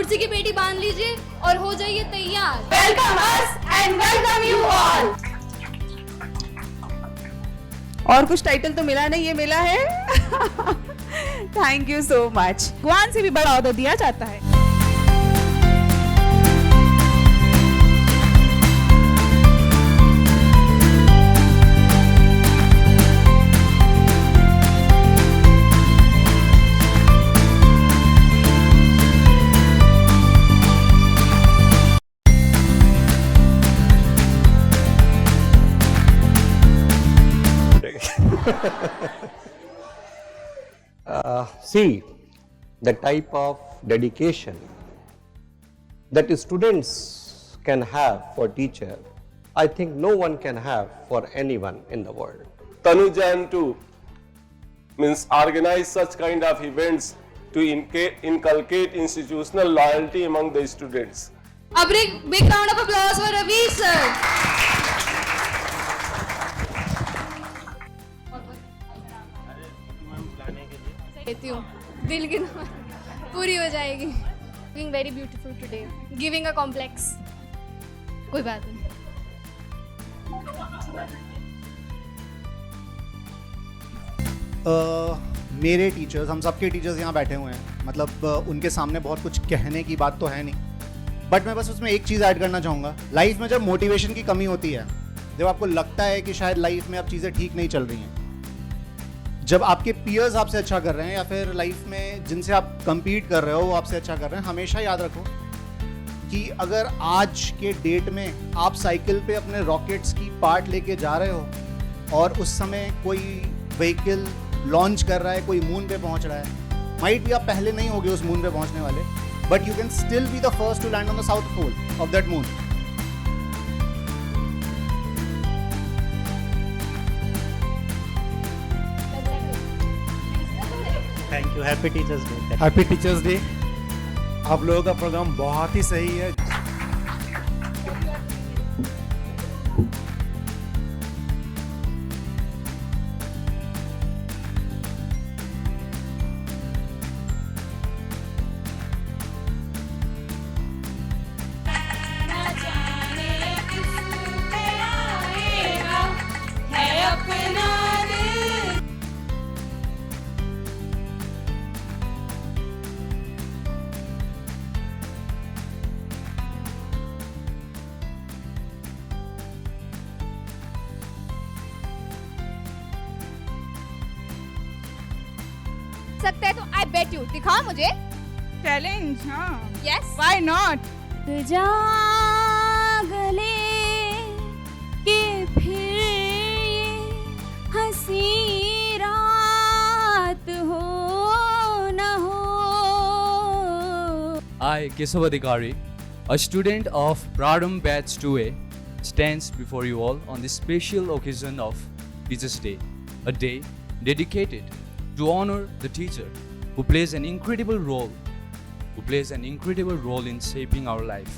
कुर्सी की पेटी बांध लीजिए और हो जाइए तैयार। Welcome us and welcome you all. और कुछ टाइटल तो मिला नहीं, ये मिला है। Thank you so much. भगवान से भी बड़ा ऑर्डर दिया जाता है। See the type of dedication that students can have for teacher, I think no one can have for anyone in the world. Tanujan too means organize such kind of events to inculcate institutional loyalty among the students. A big round of applause for Ravi sir. देती हूँ दिल की पूरी हो जाएगी। Being very beautiful today, giving a complex. कोई बात नहीं। मेरे टीचर्स, हम सबके टीचर्स यहाँ बैठे हुए हैं, मतलब उनके सामने बहुत कुछ कहने की बात तो है नहीं, बट मैं बस उसमें एक चीज़ ऐड करना चाहूँगा। लाइफ में जब मोटिवेशन की कमी होती है, जब आपको लगता है कि शायद लाइफ में अब चीज़ें ठीक नहीं चल रही हैं, जब आपके पीयर्स आपसे अच्छा कर रहे हैं या फिर लाइफ में जिनसे आप compete कर रहे हो वो आपसे अच्छा कर रहे हैं, हमेशा याद रखो कि अगर आज के डेट में आप साइकिल पे अपने रॉकेट्स की पार्ट लेके जा रहे हो और उस समय कोई व्हीकल लॉन्च कर रहा है, कोई मून पे पहुंच रहा है, माइट भी आप पहले नहीं होगे उस मून पे पहुंचने वाले, but you can still be the first to land on the south pole of that moon. Thank you. Happy teachers day. Happy teachers day. आप लोगों का प्रोग्राम बहुत ही सही है। सकते हैं तो आई बेट यू दिखाओ मुझे। चैलेंज, हाँ, यस, व्हाई नॉट। जागले कि फिर ये हंसी रात हो न हो। I, Kesav Adhikari, a student of Pradham Batch 2A, stands before you all on this special occasion of Teachers' Day, a day dedicated to honor the teacher who plays an incredible role in shaping our life.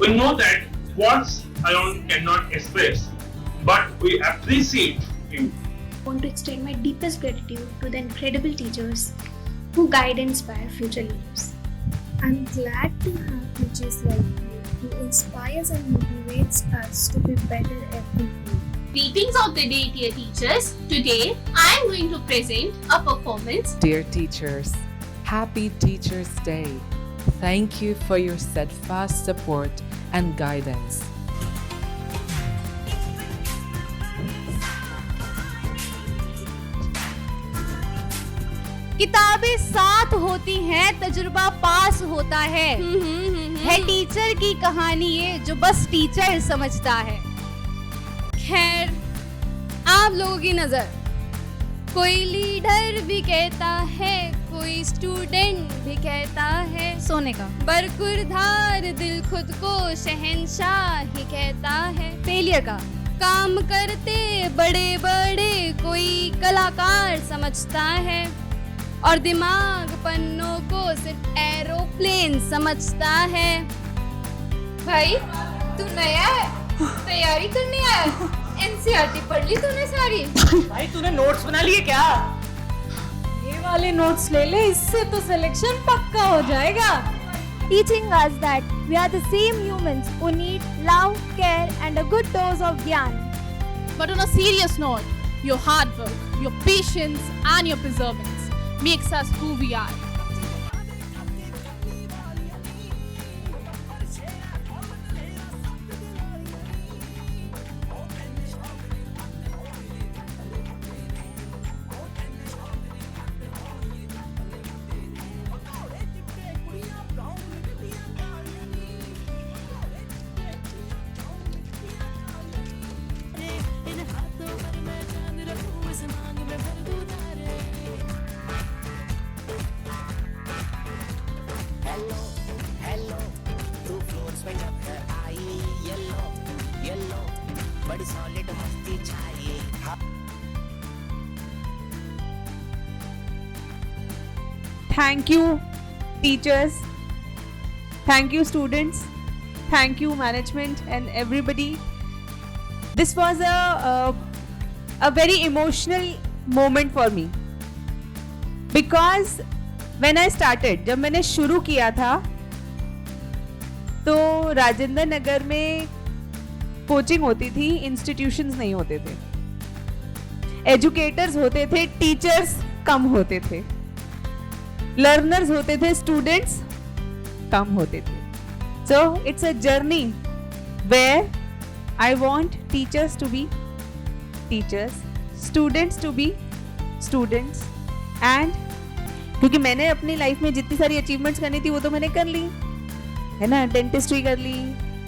We know that words alone cannot express, but we appreciate you. I want to extend my deepest gratitude to the incredible teachers who guide and inspire future leaders. I'm glad to have teachers like you who inspires and motivates us to be better every day. Greetings of the day, dear teachers. Today, I am going to present a performance. Dear teachers, happy Teachers' Day. Thank you for your steadfast support and guidance. किताबें साथ होती हैं, तजुर्बा पास होता है। है teacher की कहानी ये जो बस टीचर समझता है। खैर, आप लोगों की नजर कोई लीडर भी कहता है, कोई स्टूडेंट भी कहता है, सोने का। बरखुरधार दिल खुद को शहंशाह ही कहता है। फेलियर का। काम करते बड़े बड़े कोई कलाकार समझता है, और दिमाग पन्नों को सिर्फ एरोप्लेन समझता है। भाई तू नया है, तैयारी करने आया है? एनसीईआरटी पढ़ ली तूने सारी? भाई तूने नोट्स बना लिए क्या? ये वाले नोट्स ले ले, इससे तो सिलेक्शन पक्का हो जाएगा। Teaching us that we are the same humans who need love, care and a good dose of gyan. But on a serious note, your hard work, your patience and your perseverance makes us who we are. Thank you, teachers. Thank you, students. Thank you, management and everybody. This was a very emotional moment for me because when I started, जब मैंने शुरू किया था तो राजेंद्र नगर में coaching होती थी, institutions नहीं होते थे, एजुकेटर्स होते थे, टीचर्स कम होते थे, लर्नर्स होते थे, स्टूडेंट्स कम होते थे. So it's a journey where I want teachers to be teachers, students to be students, and क्योंकि मैंने अपनी लाइफ में जितनी सारी अचीवमेंट्स करनी थी वो तो मैंने कर ली है ना. डेंटिस्ट्री कर ली,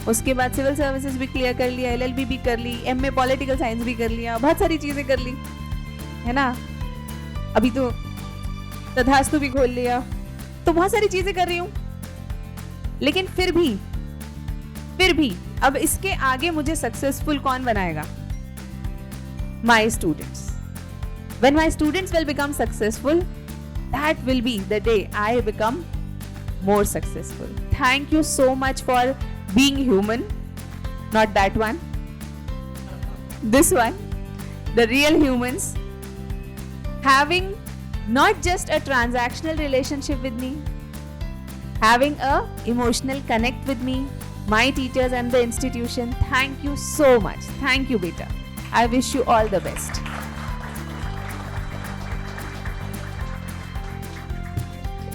उसके बाद सिविल सर्विसेज भी क्लियर कर लिया, LLB भी कर ली, MA पॉलिटिकल साइंस भी कर लिया, बहुत सारी चीज़ें कर ली है ना. अभी तो तथास्तु भी खोल लिया, तो बहुत सारी चीज़ें कर रही हूँ. लेकिन फिर भी अब इसके आगे मुझे सक्सेसफुल कौन बनाएगा? My students. When my students will become successful, that will be the day I become more successful. Thank you so much for being human, not that one, this one, the real humans, having not just a transactional relationship with me, having a emotional connect with me, my teachers and the institution. Thank you so much. Thank you, beta. I wish you all the best.